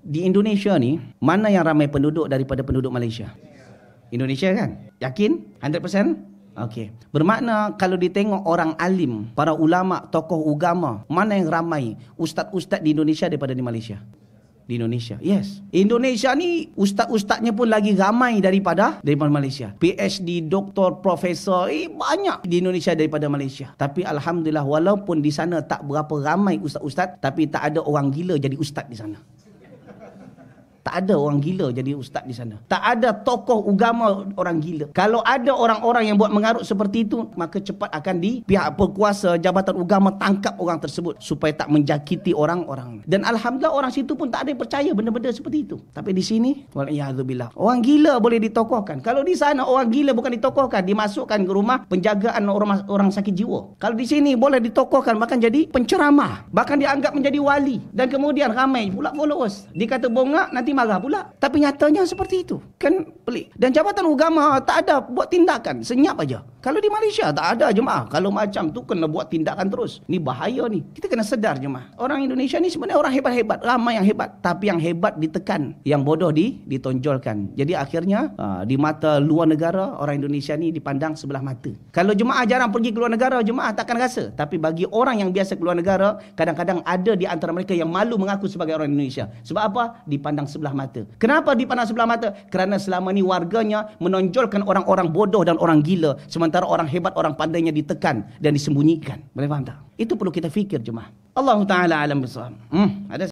Di Indonesia ni, mana yang ramai penduduk daripada penduduk Malaysia? Indonesia kan? Yakin? 100%? Okey. Bermakna kalau ditengok orang alim, para ulama, tokoh agama, mana yang ramai ustaz-ustaz di Indonesia daripada di Malaysia? Di Indonesia. Yes. Indonesia ni ustaz-ustaznya pun lagi ramai daripada Malaysia. PhD, doktor, profesor, banyak di Indonesia daripada Malaysia. Tapi alhamdulillah walaupun di sana tak berapa ramai ustaz-ustaz, tapi tak ada orang gila jadi ustaz di sana. Tak ada orang gila jadi ustaz di sana. Tak ada tokoh agama orang gila. Kalau ada orang-orang yang buat mengarut seperti itu, maka cepat akan pihak berkuasa jabatan agama tangkap orang tersebut supaya tak menjakiti orang-orang. Dan alhamdulillah orang situ pun tak ada yang percaya benda-benda seperti itu. Tapi di sini, waliyahzubillah, orang gila boleh ditokohkan. Kalau di sana orang gila bukan ditokohkan, dimasukkan ke rumah penjagaan orang sakit jiwa. Kalau di sini boleh ditokohkan, bahkan jadi penceramah, bahkan dianggap menjadi wali, dan kemudian ramai pula followers. Dikata bongak, nanti marah pula. Tapi nyatanya seperti itu. Kan pelik. Dan jabatan agama tak ada buat tindakan. Senyap aja. Kalau di Malaysia tak ada jemaah. Kalau macam tu kena buat tindakan terus. Ni bahaya ni. Kita kena sedar jemaah. Orang Indonesia ni sebenarnya orang hebat-hebat. Ramai yang hebat. Tapi yang hebat ditekan. Yang bodoh ditonjolkan. Jadi akhirnya di mata luar negara, orang Indonesia ni dipandang sebelah mata. Kalau jemaah jarang pergi ke luar negara, jemaah takkan rasa. Tapi bagi orang yang biasa ke luar negara, kadang-kadang ada di antara mereka yang malu mengaku sebagai orang Indonesia. Sebab apa? Dipandang sebelah mata. Kenapa dipandang sebelah mata? Kerana selama ni warganya menonjolkan orang-orang bodoh dan orang gila, sementara orang hebat, orang pandainya ditekan dan disembunyikan. Boleh faham tak? Itu perlu kita fikir jemaah. Allah Ta'ala alam bisawab. Ada